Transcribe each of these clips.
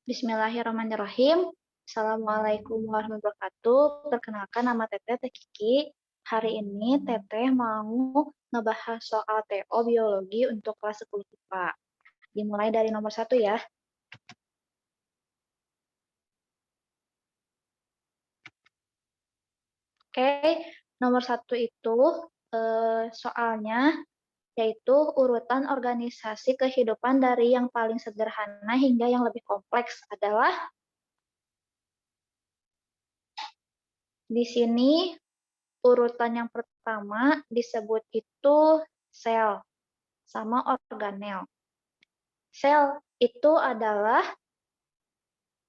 Bismillahirrahmanirrahim. Assalamualaikum warahmatullahi wabarakatuh. Perkenalkan, nama Teteh, Teh Kiki. Hari ini Teteh mau ngebahas soal TO biologi untuk kelas 10 IPA. Dimulai dari nomor 1 ya. Oke, nomor 1 itu soalnya yaitu urutan organisasi kehidupan dari yang paling sederhana hingga yang lebih kompleks adalah di sini urutan yang pertama disebut itu sel sama organel. Sel itu adalah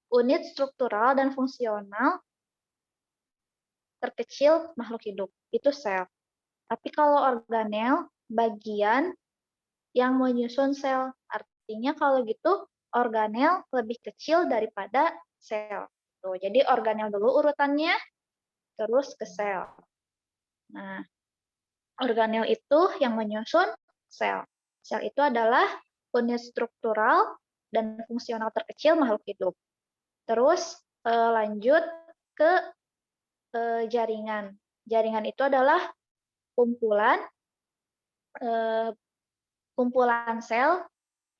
unit struktural dan fungsional terkecil makhluk hidup. Itu sel. Tapi kalau organel, bagian yang menyusun sel. Artinya kalau gitu, organel lebih kecil daripada sel. Tuh, jadi organel dulu urutannya, terus ke sel. Nah, organel itu yang menyusun sel. Sel itu adalah unit struktural dan fungsional terkecil makhluk hidup. Terus lanjut ke jaringan. Jaringan itu adalah kumpulan sel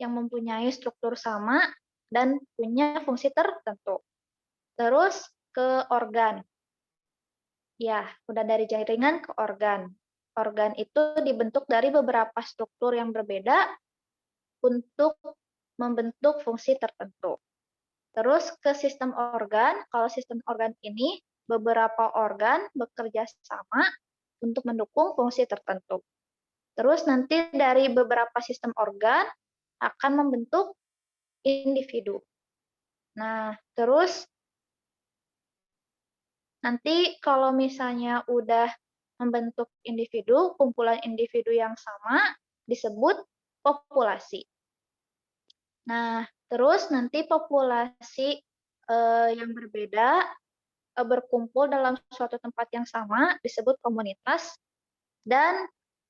yang mempunyai struktur sama dan punya fungsi tertentu. Terus ke organ. Ya, udah dari jaringan ke organ. Organ itu dibentuk dari beberapa struktur yang berbeda untuk membentuk fungsi tertentu. Terus ke sistem organ, kalau sistem organ ini beberapa organ bekerja sama untuk mendukung fungsi tertentu. Terus nanti dari beberapa sistem organ akan membentuk individu. Nah, terus nanti kalau misalnya udah membentuk individu, kumpulan individu yang sama disebut populasi. Nah, terus nanti populasi yang berbeda berkumpul dalam suatu tempat yang sama disebut komunitas, dan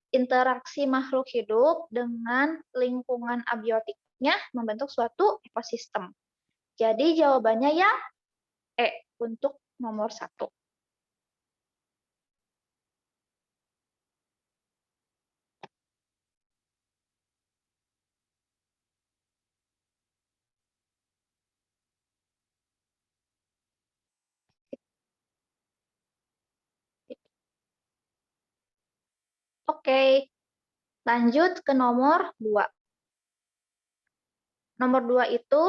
interaksi makhluk hidup dengan lingkungan abiotiknya membentuk suatu ekosistem. Jadi jawabannya ya E untuk nomor 1. Oke, lanjut ke nomor 2. Nomor 2 itu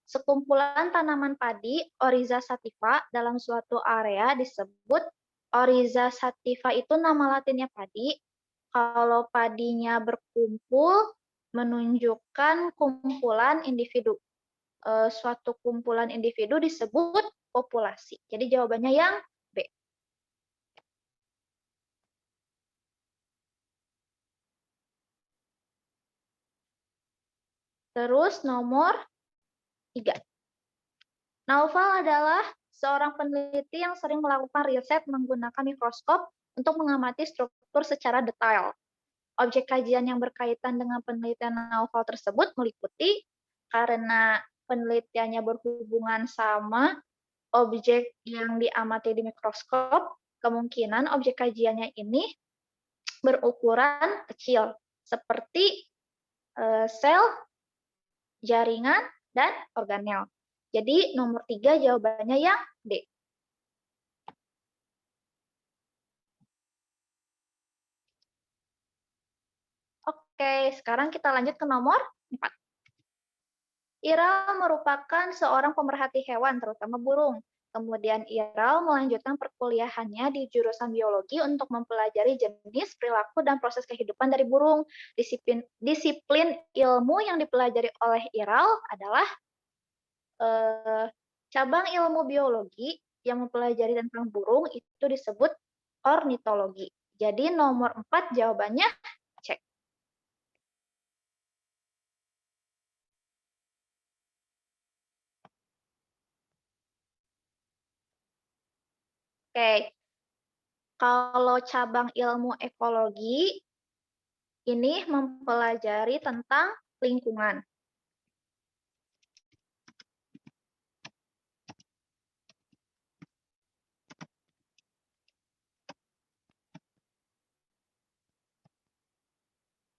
sekumpulan tanaman padi Oryza sativa dalam suatu area disebut Oryza sativa. Itu nama latinnya padi. Kalau padinya berkumpul menunjukkan kumpulan individu. Suatu kumpulan individu disebut populasi. Jadi jawabannya yang B. Terus nomor 3. Naufal adalah seorang peneliti yang sering melakukan riset menggunakan mikroskop untuk mengamati struktur secara detail. Objek kajian yang berkaitan dengan penelitian Naufal tersebut meliputi, karena penelitiannya berhubungan sama objek yang diamati di mikroskop, kemungkinan objek kajiannya ini berukuran kecil, seperti sel, jaringan, dan organel. Jadi nomor 3 jawabannya yang D. Oke, sekarang kita lanjut ke nomor 4. Iral merupakan seorang pemerhati hewan, terutama burung. Kemudian Iral melanjutkan perkuliahannya di jurusan biologi untuk mempelajari jenis, perilaku, dan proses kehidupan dari burung. Disiplin ilmu yang dipelajari oleh Iral adalah cabang ilmu biologi yang mempelajari tentang burung itu disebut ornitologi. Jadi nomor 4 jawabannya C. Oke, kalau cabang ilmu ekologi ini mempelajari tentang lingkungan.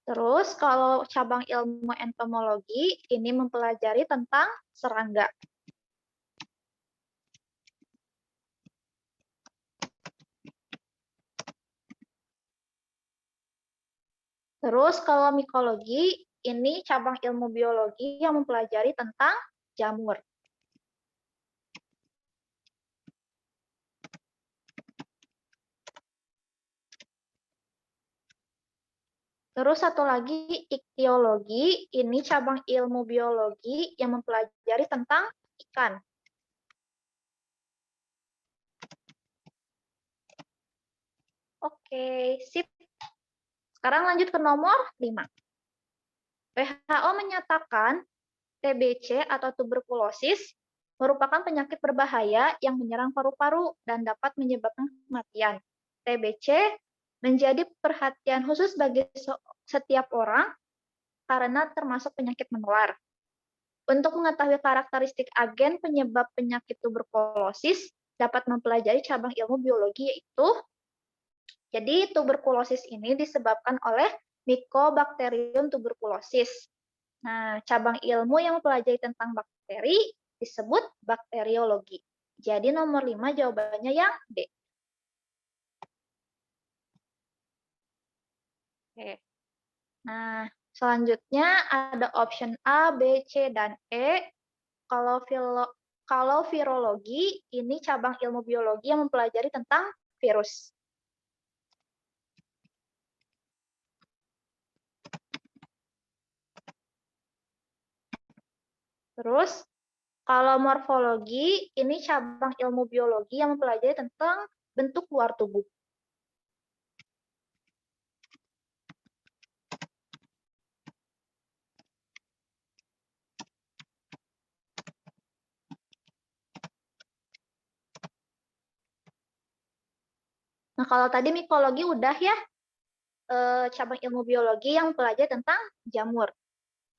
Terus kalau cabang ilmu entomologi ini mempelajari tentang serangga. Terus kalau mikologi ini cabang ilmu biologi yang mempelajari tentang jamur. Terus satu lagi iktiologi, ini cabang ilmu biologi yang mempelajari tentang ikan. Oke, sip. Sekarang lanjut ke nomor 5. WHO menyatakan TBC atau tuberkulosis merupakan penyakit berbahaya yang menyerang paru-paru dan dapat menyebabkan kematian. TBC menjadi perhatian khusus bagi setiap orang karena termasuk penyakit menular. Untuk mengetahui karakteristik agen penyebab penyakit tuberkulosis, dapat mempelajari cabang ilmu biologi yaitu, jadi tuberkulosis ini disebabkan oleh Mycobacterium tuberculosis. Nah, cabang ilmu yang mempelajari tentang bakteri disebut bakteriologi. Jadi nomor 5 jawabannya yang D. Oke. Nah, selanjutnya ada option A, B, C, dan E. Kalau virologi, ini cabang ilmu biologi yang mempelajari tentang virus. Terus, kalau morfologi, ini cabang ilmu biologi yang mempelajari tentang bentuk luar tubuh. Nah, kalau tadi mikologi udah ya, cabang ilmu biologi yang mempelajari tentang jamur.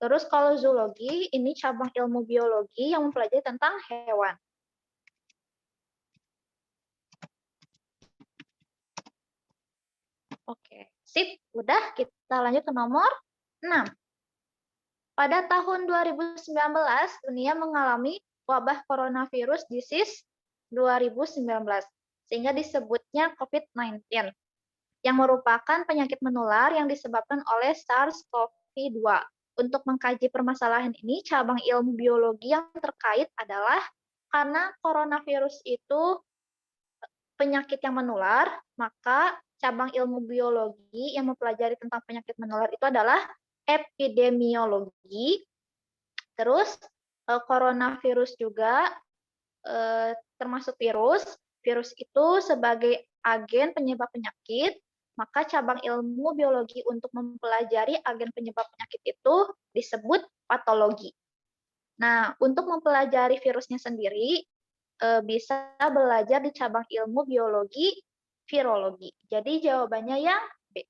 Terus kalau zoologi, ini cabang ilmu biologi yang mempelajari tentang hewan. Oke, sip. Udah, kita lanjut ke nomor 6. Pada tahun 2019, dunia mengalami wabah coronavirus disease 2019, sehingga disebutnya COVID-19, yang merupakan penyakit menular yang disebabkan oleh SARS-CoV-2. Untuk mengkaji permasalahan ini, cabang ilmu biologi yang terkait adalah karena coronavirus itu penyakit yang menular, maka cabang ilmu biologi yang mempelajari tentang penyakit menular itu adalah epidemiologi. Terus coronavirus juga termasuk virus. Virus itu sebagai agen penyebab penyakit, maka cabang ilmu biologi untuk mempelajari agen penyebab penyakit itu disebut patologi. Nah, untuk mempelajari virusnya sendiri, bisa belajar di cabang ilmu biologi virologi. Jadi jawabannya yang B.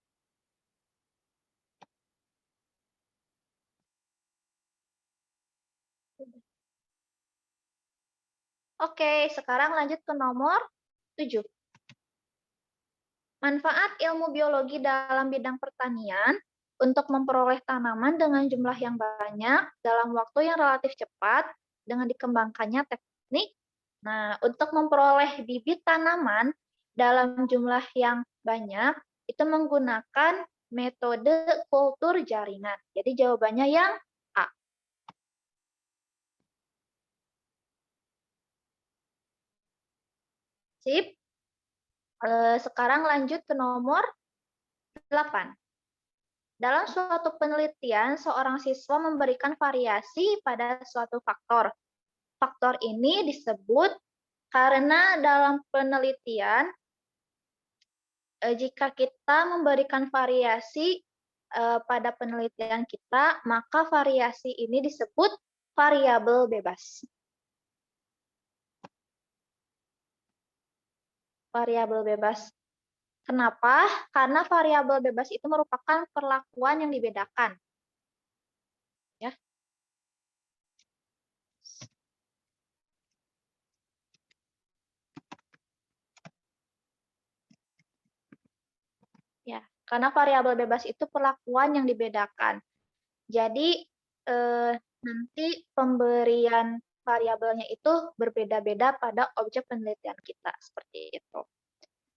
Oke, sekarang lanjut ke nomor 7. Manfaat ilmu biologi dalam bidang pertanian untuk memperoleh tanaman dengan jumlah yang banyak dalam waktu yang relatif cepat dengan dikembangkannya teknik. Nah, untuk memperoleh bibit tanaman dalam jumlah yang banyak, itu menggunakan metode kultur jaringan. Jadi jawabannya yang A. Sip. Sekarang lanjut ke nomor 8. Dalam suatu penelitian, seorang siswa memberikan variasi pada suatu faktor. Faktor ini disebut karena dalam penelitian, jika kita memberikan variasi pada penelitian kita, maka variasi ini disebut variabel bebas. Variabel bebas. Kenapa? Karena variabel bebas itu merupakan perlakuan yang dibedakan. Ya. Ya, Karena variabel bebas itu perlakuan yang dibedakan. Jadi nanti pemberian variabelnya itu berbeda-beda pada objek penelitian kita, seperti itu.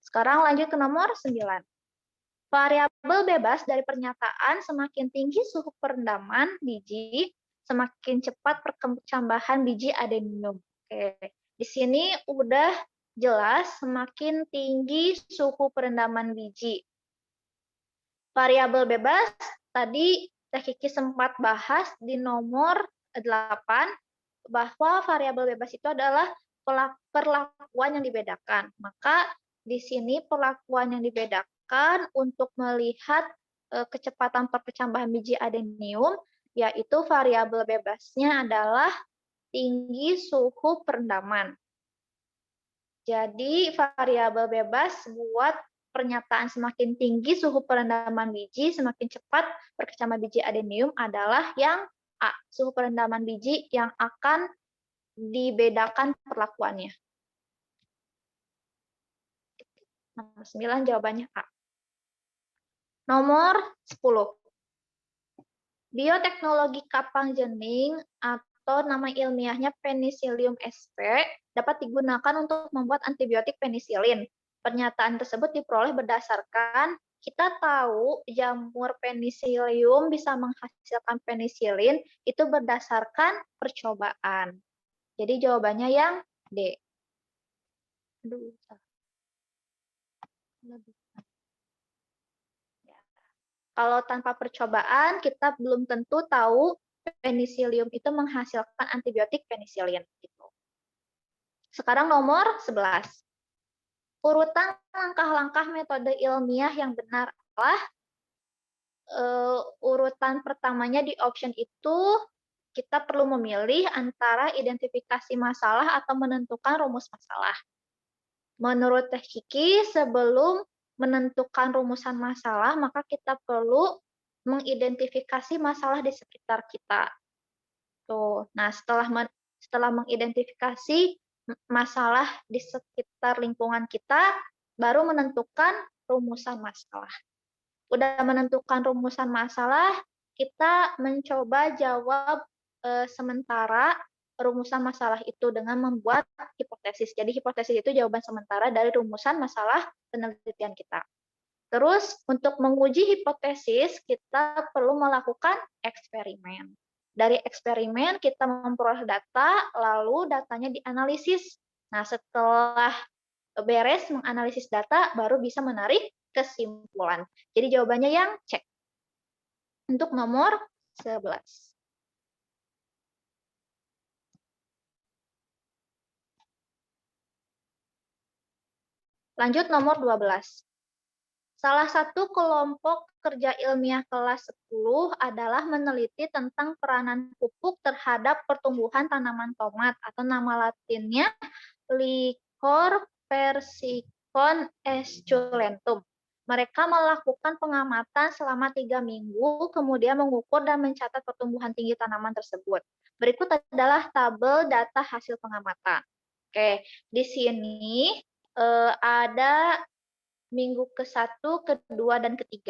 Sekarang lanjut ke nomor 9. Variabel bebas dari pernyataan semakin tinggi suhu perendaman biji, semakin cepat perkembangan biji adenium. Oke, di sini udah jelas semakin tinggi suhu perendaman biji. Variabel bebas tadi Teh Kiki sempat bahas di nomor 8 bahwa variabel bebas itu adalah perlakuan yang dibedakan. Maka di sini perlakuan yang dibedakan untuk melihat kecepatan perkecambahan biji adenium, yaitu variabel bebasnya adalah tinggi suhu perendaman. Jadi variabel bebas buat pernyataan semakin tinggi suhu perendaman biji, semakin cepat perkecambahan biji adenium adalah yang A, suhu perendaman biji yang akan dibedakan perlakuannya. Nomor 9 jawabannya A. Nomor 10. Bioteknologi kapang jening atau nama ilmiahnya Penicillium sp dapat digunakan untuk membuat antibiotik penisilin. Pernyataan tersebut diperoleh berdasarkan kita tahu jamur penicillium bisa menghasilkan penisilin itu berdasarkan percobaan. Jadi jawabannya yang D. Aduh, kalau tanpa percobaan, kita belum tentu tahu penicillium itu menghasilkan antibiotik penisilin. Gitu. Sekarang nomor 11. Urutan langkah-langkah metode ilmiah yang benar adalah urutan pertamanya di option itu kita perlu memilih antara identifikasi masalah atau menentukan rumus masalah. Menurut Teh Kiki, sebelum menentukan rumusan masalah, maka kita perlu mengidentifikasi masalah di sekitar kita. Tuh. Nah, setelah mengidentifikasi masalah di sekitar lingkungan kita, baru menentukan rumusan masalah. Udah menentukan rumusan masalah, kita mencoba jawab sementara rumusan masalah itu dengan membuat hipotesis. Jadi hipotesis itu jawaban sementara dari rumusan masalah penelitian kita. Terus untuk menguji hipotesis, kita perlu melakukan eksperimen. Dari eksperimen kita memperoleh data, lalu datanya dianalisis. Nah, setelah beres menganalisis data, baru bisa menarik kesimpulan. Jadi jawabannya yang C. Untuk nomor 11. Lanjut nomor 12. Salah satu kelompok kerja ilmiah kelas 10 adalah meneliti tentang peranan pupuk terhadap pertumbuhan tanaman tomat atau nama latinnya Licor persicon esculentum. Mereka melakukan pengamatan selama 3 minggu, kemudian mengukur dan mencatat pertumbuhan tinggi tanaman tersebut. Berikut adalah tabel data hasil pengamatan. Oke, di sini ada minggu ke-1, ke-2, dan ke-3,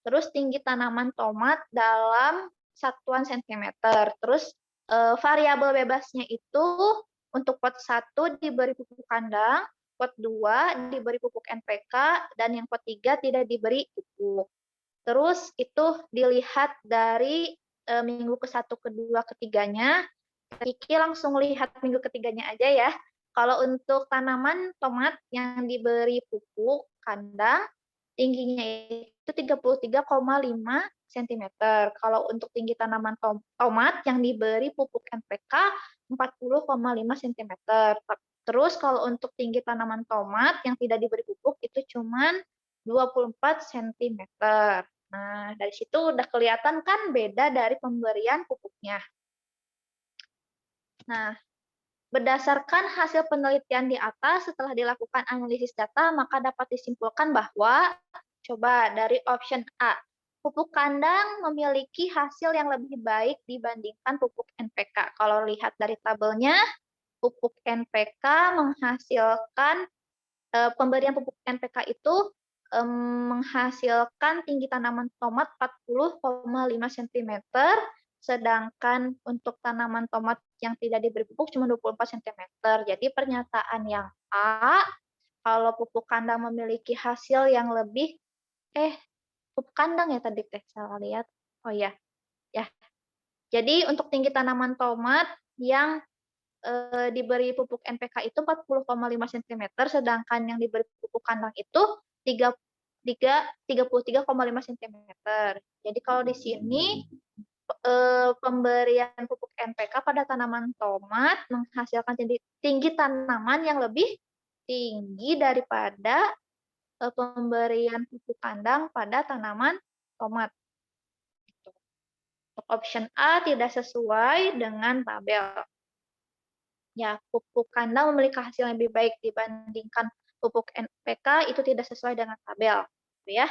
terus tinggi tanaman tomat dalam satuan sentimeter. Terus variabel bebasnya itu untuk pot 1 diberi pupuk kandang, pot 2 diberi pupuk NPK, dan yang pot 3 tidak diberi pupuk. Terus itu dilihat dari minggu ke-1, ke-2, ke-3-nya. Kiki langsung lihat minggu ke-3-nya aja ya. Kalau untuk tanaman tomat yang diberi pupuk kandang, tingginya itu 33,5 cm. Kalau untuk tinggi tanaman tomat yang diberi pupuk NPK, 40,5 cm. Terus kalau untuk tinggi tanaman tomat yang tidak diberi pupuk, itu cuma 24 cm. Nah, dari situ udah kelihatan kan beda dari pemberian pupuknya. Nah, berdasarkan hasil penelitian di atas, setelah dilakukan analisis data, maka dapat disimpulkan bahwa, coba dari option A, pupuk kandang memiliki hasil yang lebih baik dibandingkan pupuk NPK. Kalau lihat dari tabelnya, pupuk NPK menghasilkan, pemberian pupuk NPK itu menghasilkan tinggi tanaman tomat 40,5 cm, sedangkan untuk tanaman tomat yang tidak diberi pupuk cuma 24 cm. Jadi pernyataan yang A, kalau pupuk kandang memiliki hasil yang lebih, pupuk kandang ya tadi teh, salah lihat. Oh iya, ya. Jadi untuk tinggi tanaman tomat yang diberi pupuk NPK itu 40,5 cm, sedangkan yang diberi pupuk kandang itu 33,5 cm. Jadi kalau di sini pemberian pupuk NPK pada tanaman tomat menghasilkan tinggi tanaman yang lebih tinggi daripada pemberian pupuk kandang pada tanaman tomat. Untuk option A tidak sesuai dengan tabel. Ya, pupuk kandang memiliki hasil yang lebih baik dibandingkan pupuk NPK itu tidak sesuai dengan tabel, ya.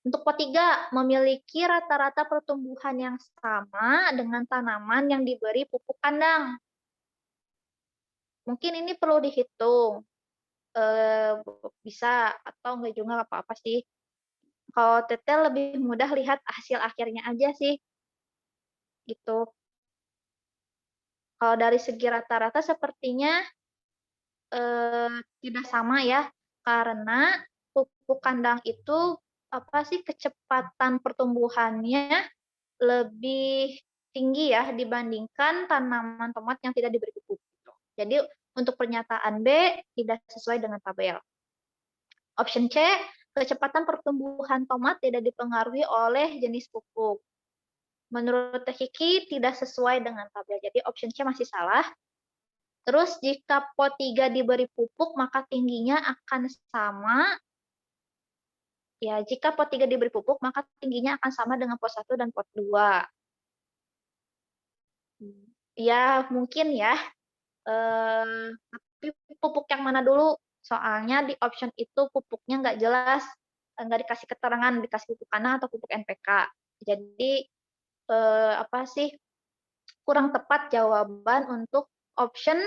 Untuk pot 3, memiliki rata-rata pertumbuhan yang sama dengan tanaman yang diberi pupuk kandang. Mungkin ini perlu dihitung. Bisa atau enggak juga nggak apa-apa sih. Kalau Teteh lebih mudah lihat hasil akhirnya aja sih. Gitu. Kalau dari segi rata-rata sepertinya tidak sama ya, karena pupuk kandang itu kecepatan pertumbuhannya lebih tinggi ya dibandingkan tanaman tomat yang tidak diberi pupuk. Jadi untuk pernyataan B tidak sesuai dengan tabel. Option C, kecepatan pertumbuhan tomat tidak dipengaruhi oleh jenis pupuk. Menurut Teh Kiki tidak sesuai dengan tabel. Jadi option C masih salah. Terus jika pot 3 diberi pupuk, maka tingginya akan sama. Ya, jika pot 3 diberi pupuk, maka tingginya akan sama dengan pot 1 dan pot 2. Ya, mungkin ya. Tapi pupuk yang mana dulu? Soalnya di option itu pupuknya nggak jelas. Nggak dikasih keterangan, dikasih pupuk kandang atau pupuk NPK. Jadi, kurang tepat jawaban untuk option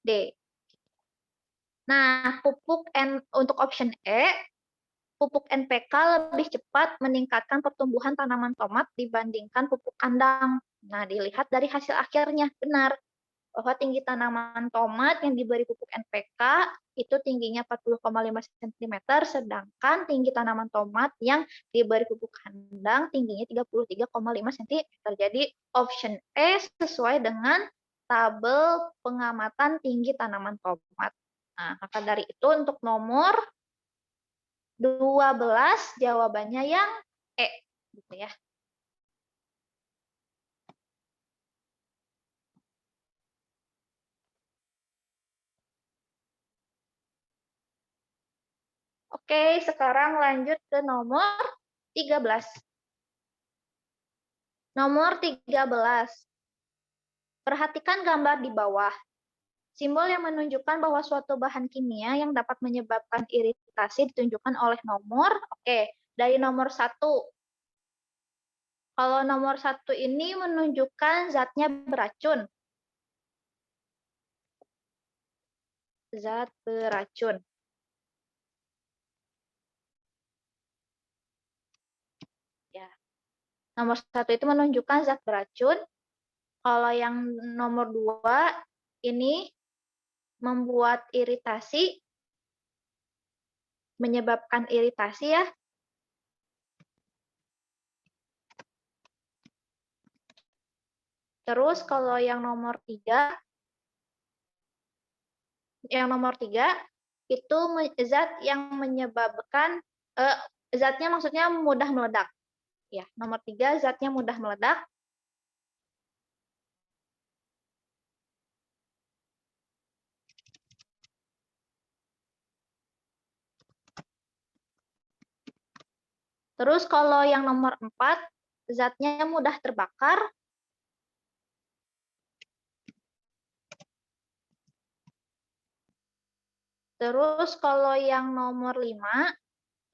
D. Nah, untuk option E, pupuk NPK lebih cepat meningkatkan pertumbuhan tanaman tomat dibandingkan pupuk kandang. Nah, dilihat dari hasil akhirnya, benar bahwa tinggi tanaman tomat yang diberi pupuk NPK itu tingginya 40,5 cm, sedangkan tinggi tanaman tomat yang diberi pupuk kandang tingginya 33,5 cm. Jadi option E sesuai dengan tabel pengamatan tinggi tanaman tomat. Nah, maka dari itu untuk nomor 12 jawabannya yang E, gitu ya. Oke, sekarang lanjut ke nomor 13. Nomor 13. Perhatikan gambar di bawah. Simbol yang menunjukkan bahwa suatu bahan kimia yang dapat menyebabkan iritasi ditunjukkan oleh nomor. Oke, dari nomor 1. Kalau nomor 1 ini menunjukkan zatnya beracun. Zat beracun. Ya. Nomor 1 itu menunjukkan zat beracun. Kalau yang nomor 2 ini membuat iritasi, menyebabkan iritasi ya. Terus kalau yang nomor 3, itu zat yang menyebabkan, zatnya maksudnya mudah meledak. Ya, nomor 3 zatnya mudah meledak. Terus kalau yang nomor 4, zatnya mudah terbakar. Terus kalau yang nomor 5,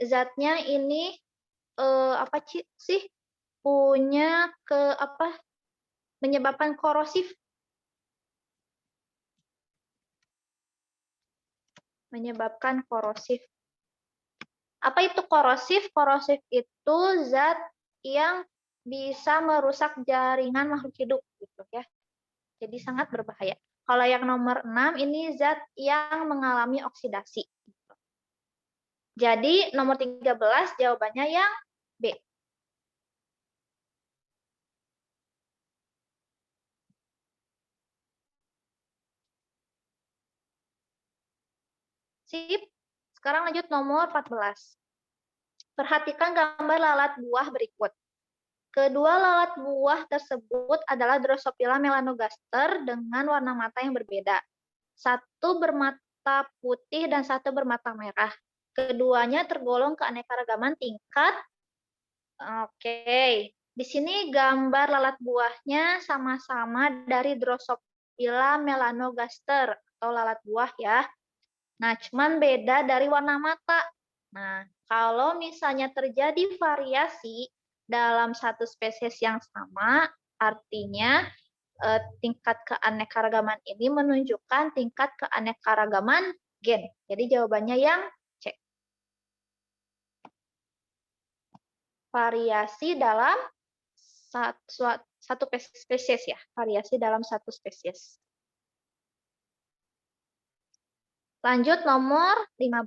zatnya ini punya menyebabkan korosif. Menyebabkan korosif. Apa itu korosif? Korosif itu zat yang bisa merusak jaringan makhluk hidup gitu ya. Jadi sangat berbahaya. Kalau yang nomor 6 ini zat yang mengalami oksidasi. Jadi nomor 13 jawabannya yang B. Sip. Sekarang lanjut nomor 14. Perhatikan gambar lalat buah berikut. Kedua lalat buah tersebut adalah Drosophila melanogaster dengan warna mata yang berbeda. Satu bermata putih dan satu bermata merah. Keduanya tergolong keanekaragaman tingkat. Oke. Di sini gambar lalat buahnya sama-sama dari Drosophila melanogaster atau lalat buah ya. Nah, cuman beda dari warna mata. Nah, kalau misalnya terjadi variasi dalam satu spesies yang sama, artinya tingkat keanekaragaman ini menunjukkan tingkat keanekaragaman gen. Jadi jawabannya yang C. Variasi dalam satu spesies ya, variasi dalam satu spesies. Lanjut nomor 15.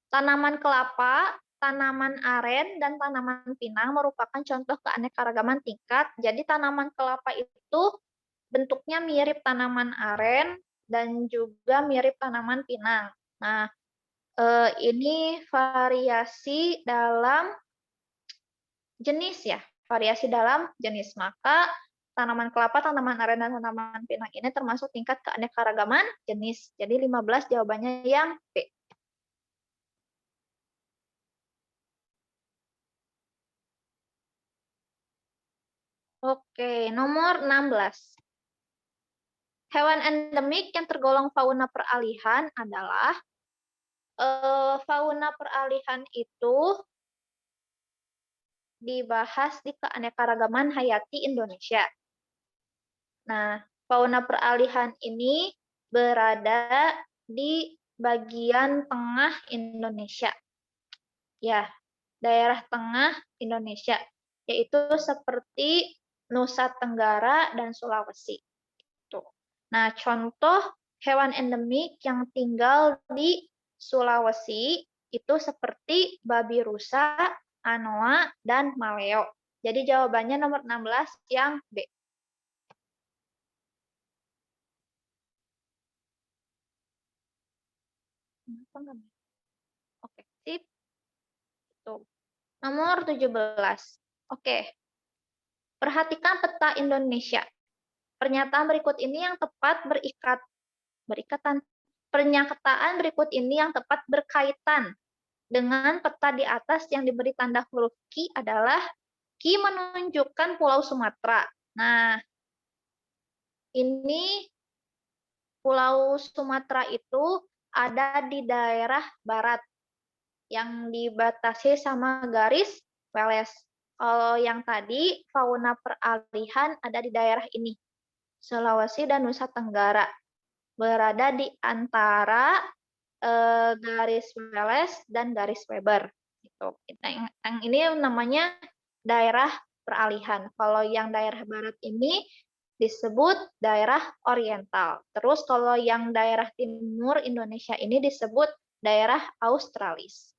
Tanaman kelapa, tanaman aren, dan tanaman pinang merupakan contoh keanekaragaman tingkat. Jadi tanaman kelapa itu bentuknya mirip tanaman aren dan juga mirip tanaman pinang. Nah, ini variasi dalam jenis ya, variasi dalam jenis. Maka tanaman kelapa, tanaman aren, dan tanaman pinang ini termasuk tingkat keanekaragaman jenis. Jadi 15 jawabannya yang B. Oke, nomor 16. Hewan endemik yang tergolong fauna peralihan adalah fauna peralihan itu dibahas di keanekaragaman hayati Indonesia. Nah, fauna peralihan ini berada di bagian tengah Indonesia. Ya, daerah tengah Indonesia, yaitu seperti Nusa Tenggara dan Sulawesi. Nah, contoh hewan endemik yang tinggal di Sulawesi itu seperti babi rusa, anoa, dan maleo. Jadi jawabannya nomor 16 yang B. Oke, sip. Tuh. Nomor 17. Oke. Perhatikan peta Indonesia. Pernyataan berikut ini yang tepat berikatan. Pernyataan berikut ini yang tepat berkaitan dengan peta di atas yang diberi tanda huruf Q adalah Q menunjukkan Pulau Sumatera. Nah, ini Pulau Sumatera itu ada di daerah barat yang dibatasi sama garis Weles. Kalau yang tadi fauna peralihan ada di daerah ini, Sulawesi dan Nusa Tenggara, berada di antara garis Weles dan garis Weber. Gitu. Yang ini namanya daerah peralihan. Kalau yang daerah barat ini disebut daerah oriental. Terus kalau yang daerah timur Indonesia ini disebut daerah Australis.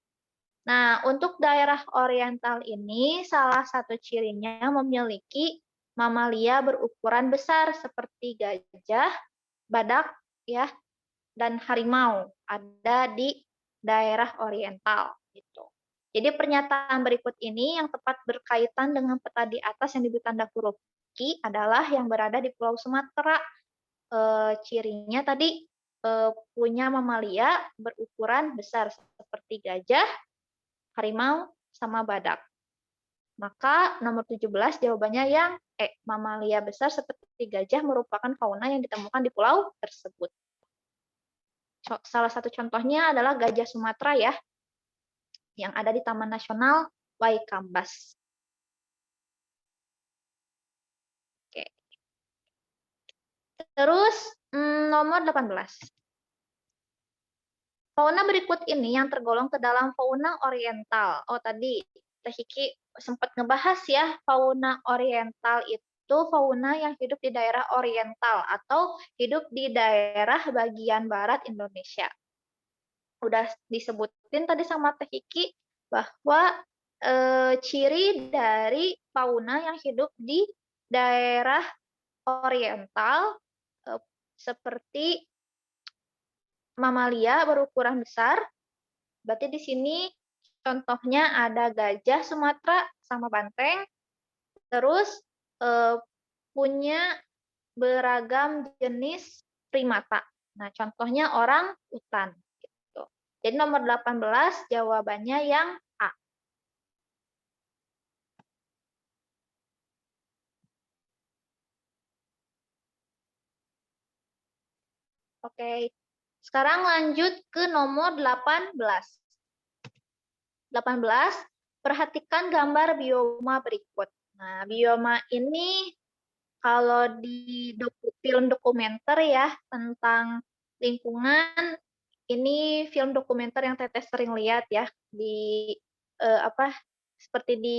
Nah, untuk daerah oriental ini salah satu cirinya memiliki mamalia berukuran besar seperti gajah, badak, ya, dan harimau ada di daerah oriental gitu. Jadi pernyataan berikut ini yang tepat berkaitan dengan peta di atas yang diberi tanda huruf Q adalah yang berada di Pulau Sumatera. Cirinya tadi punya mamalia berukuran besar seperti gajah, harimau, sama badak. Maka nomor 17 jawabannya yang E. Mamalia besar seperti gajah merupakan fauna yang ditemukan di pulau tersebut. Salah satu contohnya adalah gajah Sumatera ya, yang ada di Taman Nasional Waikambas. Oke. Terus nomor 18. Fauna berikut ini yang tergolong ke dalam fauna oriental. Oh, tadi Teh Hiki sempat ngebahas ya, fauna oriental itu fauna yang hidup di daerah oriental atau hidup di daerah bagian barat Indonesia. Udah disebutin tadi sama Teh Hiki bahwa ciri dari fauna yang hidup di daerah oriental seperti mamalia berukuran besar. Berarti di sini contohnya ada gajah Sumatera sama banteng. Terus punya beragam jenis primata. Nah, contohnya orang utan. Gitu. Jadi nomor 18 jawabannya yang A. Oke, sekarang lanjut ke nomor 18. 18, perhatikan gambar bioma berikut. Nah, bioma ini kalau di film dokumenter ya tentang lingkungan, ini film dokumenter yang Teteh sering lihat ya di seperti di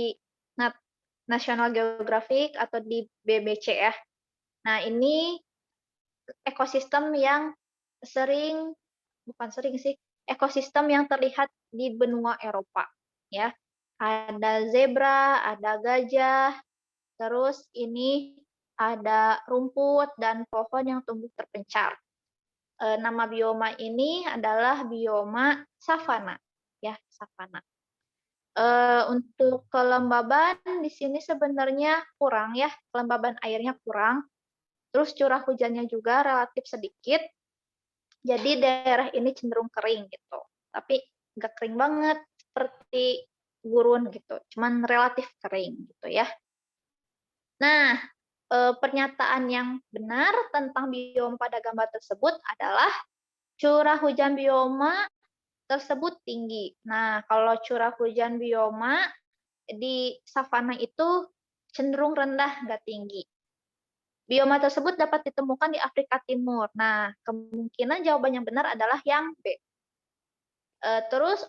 National Geographic atau di BBC ya. Nah, ini ekosistem yang bukan sering sih, ekosistem yang terlihat di benua Eropa ya. Ada zebra, ada gajah, terus ini ada rumput dan pohon yang tumbuh terpencar. Nama bioma ini adalah bioma savana ya, savana. Untuk kelembaban di sini sebenarnya kurang ya, kelembaban airnya kurang. Terus curah hujannya juga relatif sedikit. Jadi daerah ini cenderung kering gitu. Tapi nggak kering banget seperti gurun gitu. Cuman relatif kering gitu ya. Nah, pernyataan yang benar tentang bioma pada gambar tersebut adalah curah hujan bioma tersebut tinggi. Nah, kalau curah hujan bioma di savana itu cenderung rendah, nggak tinggi. Bioma tersebut dapat ditemukan di Afrika Timur. Nah, kemungkinan jawaban yang benar adalah yang B. Terus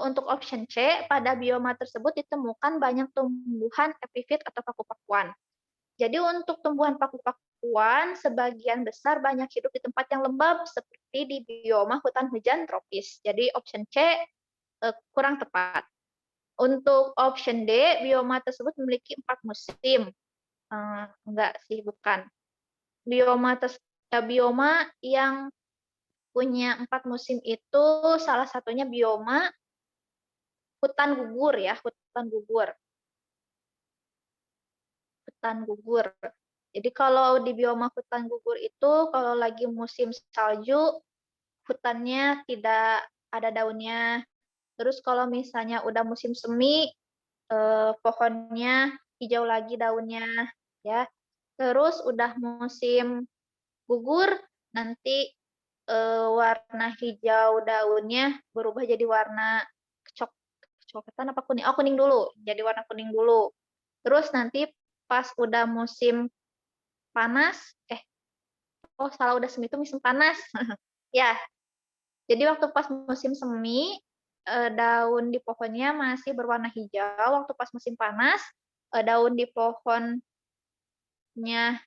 untuk option C, pada bioma tersebut ditemukan banyak tumbuhan epifit atau paku-pakuan. Jadi untuk tumbuhan paku-pakuan, sebagian besar banyak hidup di tempat yang lembab, seperti di bioma hutan hujan tropis. Jadi option C kurang tepat. Untuk option D, bioma tersebut memiliki 4 musim. Enggak sih, bukan. Bioma yang punya 4 musim itu salah satunya bioma hutan gugur ya, hutan gugur. Hutan gugur. Jadi kalau di bioma hutan gugur itu kalau lagi musim salju, hutannya tidak ada daunnya. Terus kalau misalnya udah musim semi, pohonnya hijau lagi daunnya, ya. Terus udah musim gugur, nanti warna hijau daunnya berubah jadi warna kecoklatan apa kuning? Oh, kuning dulu. Jadi warna kuning dulu. Terus nanti pas udah musim panas, salah, udah semi itu musim panas. Ya, jadi waktu pas musim semi, daun di pohonnya masih berwarna hijau. Waktu pas musim panas, daun di pohonnya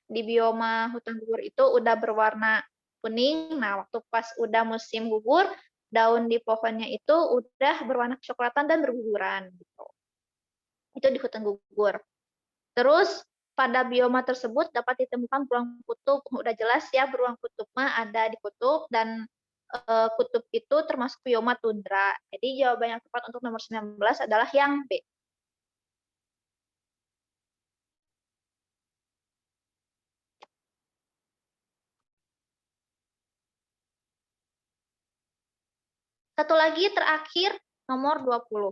di bioma hutan gugur itu udah berwarna kuning. Nah, waktu pas udah musim gugur, daun di pohonnya itu udah berwarna kecoklatan dan berguguran. Gitu. Itu di hutan gugur. Terus pada bioma tersebut dapat ditemukan beruang kutub. Udah jelas ya, beruang kutub mah ada di kutub, dan kutub itu termasuk bioma tundra. Jadi jawaban yang tepat untuk nomor 19 adalah yang B. Satu lagi terakhir, nomor 20.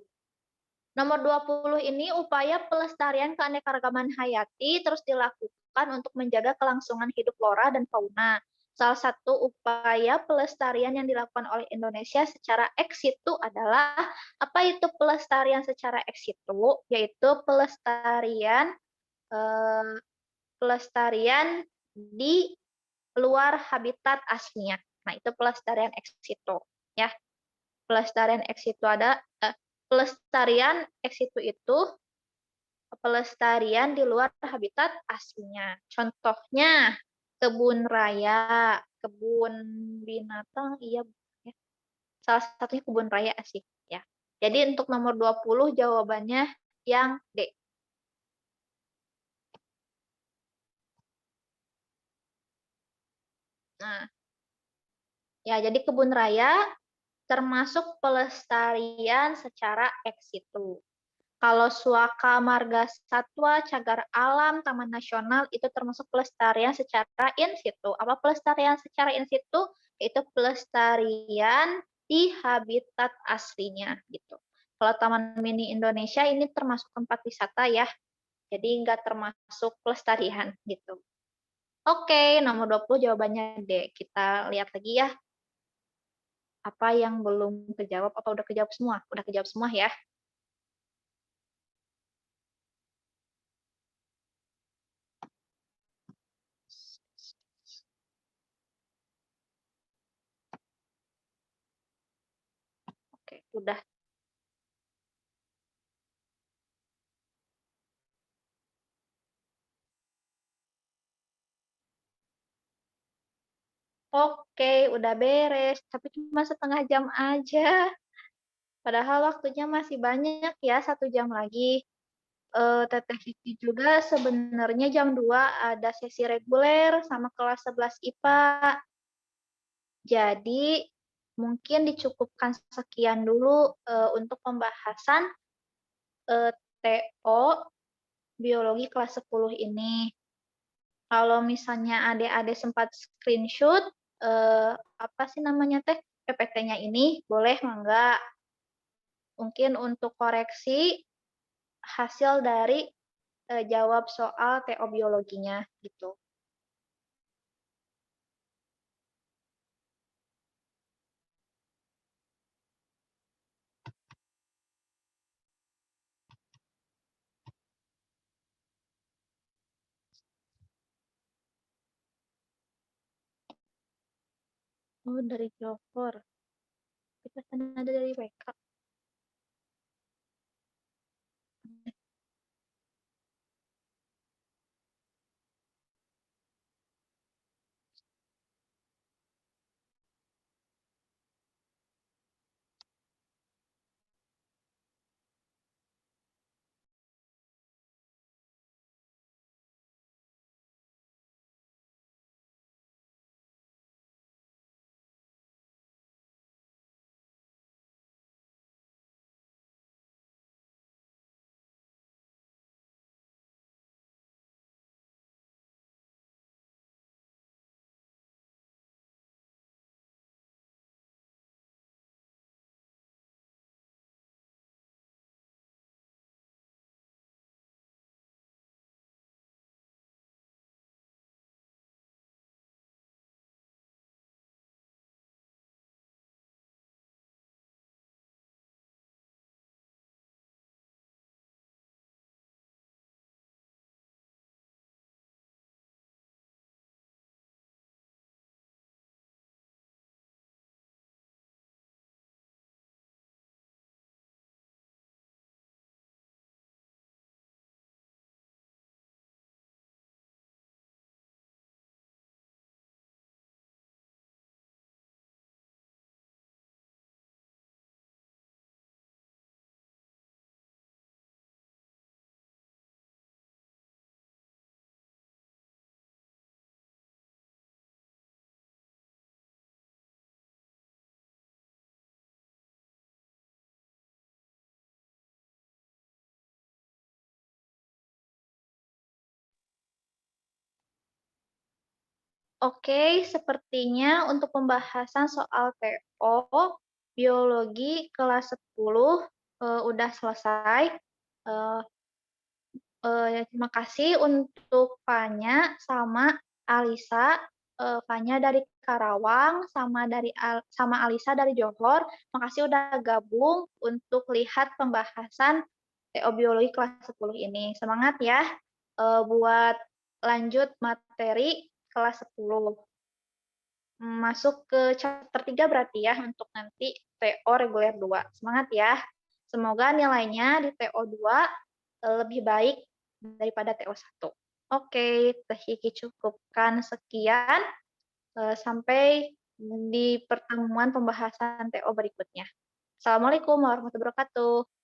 Nomor 20 ini upaya pelestarian keanekaragaman hayati terus dilakukan untuk menjaga kelangsungan hidup flora dan fauna. Salah satu upaya pelestarian yang dilakukan oleh Indonesia secara ex situ adalah, apa itu pelestarian secara ex situ? Yaitu pelestarian di luar habitat aslinya. Nah, itu pelestarian ex situ, ya. pelestarian ex situ pelestarian ex situ itu pelestarian di luar habitat aslinya. Contohnya kebun raya, kebun binatang, iya ya. Salah satunya kebun raya sih ya. Jadi untuk nomor 20 jawabannya yang D. Nah, ya jadi kebun raya termasuk pelestarian secara ex situ. Kalau Suaka Marga Satwa, Cagar Alam, Taman Nasional itu termasuk pelestarian secara in situ. Apa pelestarian secara in situ? Itu pelestarian di habitat aslinya gitu. Kalau Taman Mini Indonesia ini termasuk tempat wisata ya. Jadi nggak termasuk pelestarian gitu. Oke, nomor 20 jawabannya D. Kita lihat lagi ya. Apa yang belum kejawab, apa udah kejawab semua? Udah kejawab semua ya. Oke, udah. Oke, udah beres. Tapi cuma setengah jam aja. Padahal waktunya masih banyak ya, 1 jam lagi. Teteh Vicky juga sebenarnya jam 2 ada sesi reguler sama kelas 11 IPA. Jadi mungkin dicukupkan sekian dulu untuk pembahasan TO biologi kelas 10 ini. Kalau misalnya adik-adik sempat screenshot, apa sih namanya teh, PPT-nya ini, boleh mangga. Mungkin untuk koreksi hasil dari jawab soal TO biologinya gitu. Oh, dari Jover. Kita kan ada dari WK. Oke, sepertinya untuk pembahasan soal TO biologi kelas 10 udah selesai. Eh, Terima kasih untuk Fanya sama Alisa. Fanya dari Karawang sama Alisa dari Johor. Makasih udah gabung untuk lihat pembahasan TO biologi kelas 10 ini. Semangat ya buat lanjut materi kelas 10. masuk ke chapter 3 berarti ya untuk nanti TO reguler 2. Semangat ya. Semoga nilainya di TO 2 lebih baik daripada TO 1. Oke, Teh Kiki cukupkan sekian. Sampai di pertemuan pembahasan TO berikutnya. Assalamualaikum warahmatullahi wabarakatuh.